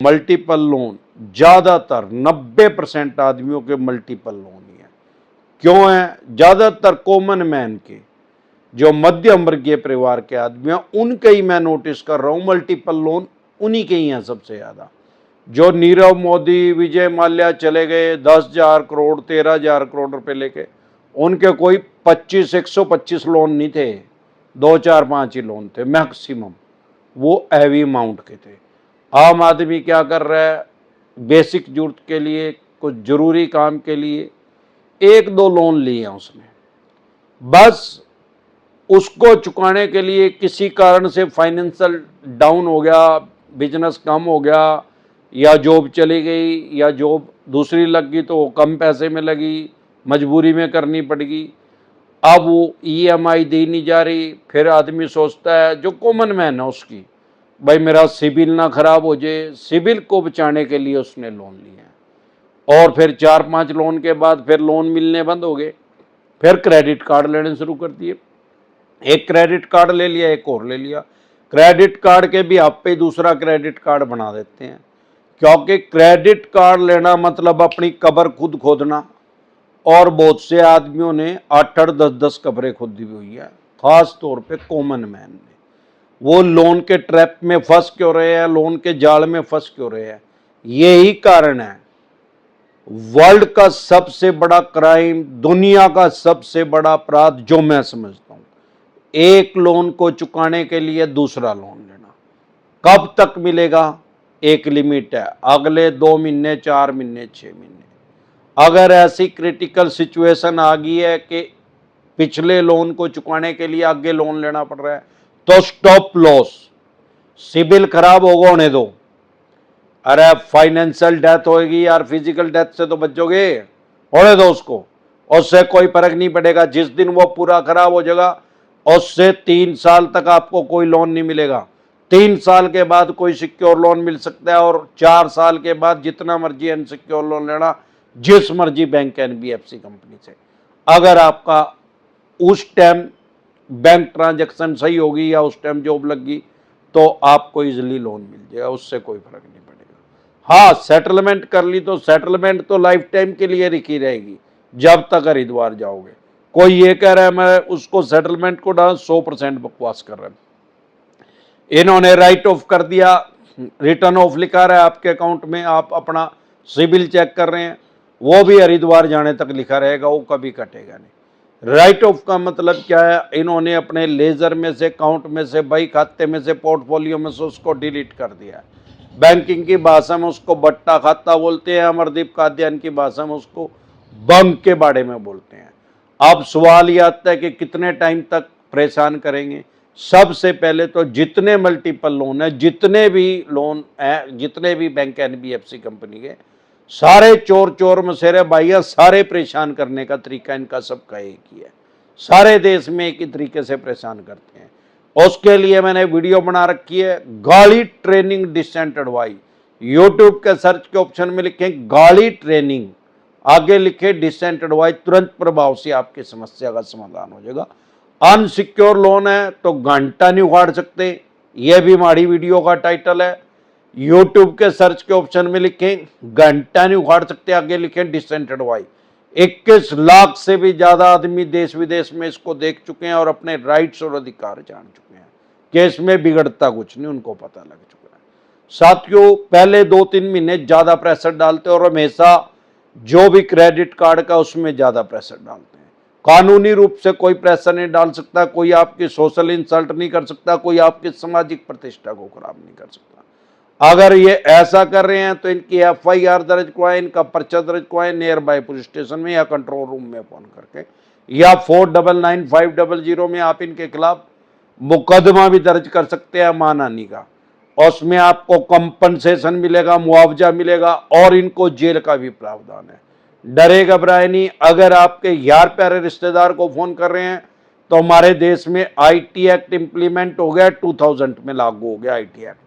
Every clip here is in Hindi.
मल्टीपल लोन ज्यादातर 90% आदमियों के मल्टीपल लोन ही है। क्यों है? ज्यादातर कॉमन मैन के, जो मध्यम वर्गीय परिवार के आदमी हैं, उनके ही मैं नोटिस कर रहा हूं मल्टीपल लोन उन्हीं के ही हैं सबसे ज्यादा। जो नीरव मोदी, विजय माल्या चले गए 10,000 करोड़ 13,000 करोड़ रुपए लेके, उनके कोई 125 लोन नहीं थे, 2 4 5 ही लोन थे मैक्सिमम, वो हैवी अमाउंट के थे। आम आदमी क्या कर रहा है? बेसिक जरूरत के लिए, कुछ जरूरी काम के लिए 1 2 लोन लिए हैं उसने, बस उसको चुकाने के लिए किसी कारण से फाइनेंशियल डाउन हो गया, बिजनेस कम हो गया, या जॉब चली गई, या जॉब दूसरी लग गई तो वो कम पैसे में लगी, मजबूरी में करनी पड़ेगी। अब वो ईएमआई दी नहीं जा रही, फिर आदमी सोचता है, जो कॉमन मैन है उसकी, भाई मेरा सिबिल ना खराब हो जाए, सिबिल को बचाने के लिए उसने लोन लिया। और फिर 4 5 लोन के बाद फिर लोन मिलने बंद हो गए, फिर क्रेडिट कार्ड लेने शुरू कर दिए। एक क्रेडिट कार्ड ले लिया, एक और ले लिया, क्रेडिट कार्ड के भी आप पे दूसरा क्रेडिट कार्ड बना देते हैं, क्योंकि क्रेडिट कार्ड लेना मतलब अपनी कब्र खुद खोदना। और बहुत से आदमियों ने 8 8 10 10 कब्रें खोदी हुई है, खास तौर पे कॉमन मैन ने। वो लोन के ट्रैप में फंस क्यों रहे हैं, लोन के जाल में फंस क्यों रहे हैं? यही कारण है। वर्ल्ड का सबसे बड़ा क्राइम, दुनिया का सबसे बड़ा अपराध जो मैं समझता हूं, एक लोन को चुकाने के लिए दूसरा लोन लेना। कब तक मिलेगा? एक लिमिट है, अगले 2 महीने 4 महीने 6 महीने। अगर ऐसी क्रिटिकल सिचुएशन आ गई है कि पिछले लोन को चुकाने के लिए आगे लोन लेना पड़ रहा है, तो स्टॉप लॉस, सिबिल खराब होगा होने दो। अरे फाइनेंशियल डेथ होगी यार, फिजिकल डेथ से तो बचोगे, होने दो उसको, उससे कोई फर्क नहीं पड़ेगा। जिस दिन वो पूरा खराब हो जाएगा, उससे 3 साल तक आपको कोई लोन नहीं मिलेगा। 3 साल के बाद कोई सिक्योर लोन मिल सकता है, और 4 साल के बाद जितना मर्जी अनसिक्योर लोन लेना, जिस मर्जी बैंक एनबीएफसी कंपनी से। अगर आपका उस टाइम बैंक ट्रांजैक्शन सही होगी या उस टाइम जॉब लग गई, तो आपको इजिली लोन मिल जाएगा, उससे कोई फर्क नहीं पड़ेगा। हाँ, सेटलमेंट कर ली तो सेटलमेंट तो लाइफ टाइम के लिए लिखी रहेगी, जब तक हरिद्वार जाओगे। कोई ये कह रहा है मैं उसको सेटलमेंट को 100% बकवास कर रहा है। इन्होंने राइट ऑफ कर दिया, रिटर्न ऑफ लिखा रहा है आपके अकाउंट में, आप अपना सिबिल चेक कर रहे हैं, वो भी हरिद्वार जाने तक लिखा रहेगा, वो कभी कटेगा नहीं। राइट ऑफ का मतलब क्या है? इन्होंने अपने लेजर में से, अकाउंट में से, बही खाते में से, पोर्टफोलियो में से उसको डिलीट कर दिया है। बैंकिंग की भाषा में उसको बट्टा खाता बोलते हैं, अमरदीप कादियान की भाषा में उसको बंक के बारे में बोलते हैं। अब सवाल यह आता है कि कितने टाइम तक परेशान करेंगे? सबसे पहले तो जितने मल्टीपल लोन है, जितने भी लोन है, जितने भी बैंक एनबीएफसी कंपनी के, सारे चोर चोर मसेरे भाइया, सारे परेशान करने का तरीका इनका सबका एक ही है। सारे देश में एक ही तरीके से परेशान करते हैं। उसके लिए मैंने वीडियो बना रखी है, गाड़ी ट्रेनिंग डिसेंट एडवाइस। यूट्यूब के सर्च के ऑप्शन में लिखें गाड़ी ट्रेनिंग, आगे लिखे डिसेंट एडवाइस, तुरंत प्रभाव से आपकी समस्या का समाधान हो जाएगा। अनसिक्योर लोन है तो घंटा नहीं उखाड़ सकते, यह भी हमारी वीडियो का टाइटल है। यूट्यूब के सर्च के ऑप्शन में लिखें घंटा नहीं उखाड़ सकते, आगे लिखें डिसेंट एडवाइस। 21 लाख से भी ज्यादा आदमी देश विदेश में इसको देख चुके हैं और अपने राइट्स और अधिकार जान चुके हैं कि इसमें बिगड़ता कुछ नहीं, उनको पता लग चुका है। साथियों, पहले 2 3 महीने ज्यादा प्रेशर डालते और हमेशा जो भी क्रेडिट कार्ड का उसमें ज्यादा प्रेशर डालते हैं। कानूनी रूप से कोई प्रेशर नहीं डाल सकता, कोई आपकी सोशल इंसल्ट नहीं कर सकता, कोई आपकी सामाजिक प्रतिष्ठा को खराब नहीं कर सकता। अगर ये ऐसा कर रहे हैं तो इनकी एफआईआर दर्ज करवाएं, इनका पर्चा दर्ज करवाएं नियर बाय पुलिस स्टेशन में या कंट्रोल रूम में फोन करके, या 499500 में आप इनके खिलाफ मुकदमा भी दर्ज कर सकते हैं मानहानि का। उसमें आपको कंपनसेशन मिलेगा, मुआवजा मिलेगा, और इनको जेल का भी प्रावधान है। डरे घबराए नहीं। अगर आपके यार प्यारे रिश्तेदार को फोन कर रहे हैं तो हमारे देश में आईटी एक्ट इंप्लीमेंट हो गया, 2000 में लागू हो गया आईटी एक्ट।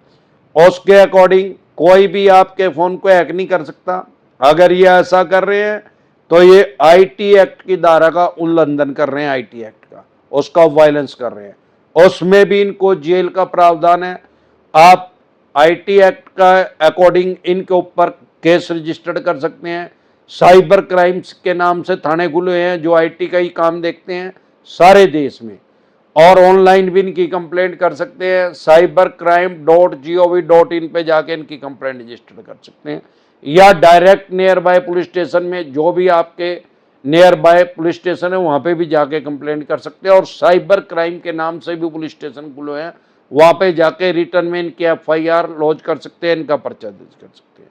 उसके अकॉर्डिंग कोई भी आपके फोन को हैक नहीं कर सकता। अगर ये ऐसा कर रहे हैं तो ये आईटी एक्ट की धारा का उल्लंघन कर रहे हैं, आईटी एक्ट का, उसका वायलेंस कर रहे हैं। उसमें भी इनको जेल का प्रावधान है। आप आईटी एक्ट का अकॉर्डिंग इनके ऊपर केस रजिस्टर्ड कर सकते हैं। साइबर क्राइम्स के नाम से थाने खुले हैं जो आईटी का ही काम देखते हैं सारे देश में, और ऑनलाइन भी इनकी कंप्लेंट कर सकते हैं। cybercrime.gov.in पे जाके इनकी कंप्लेंट रजिस्टर कर सकते हैं, या direct near by police station में, जो भी आपके नियर बाय पुलिस स्टेशन है वहां पे भी जाके कंप्लेंट कर सकते हैं। और साइबर क्राइम के नाम से भी पुलिस स्टेशन खुले हैं, वहां पे जाके रिटर्न में इनकी एफआईआर लॉन्च कर सकते हैं, इनका पर्चा दर्ज कर सकते हैं।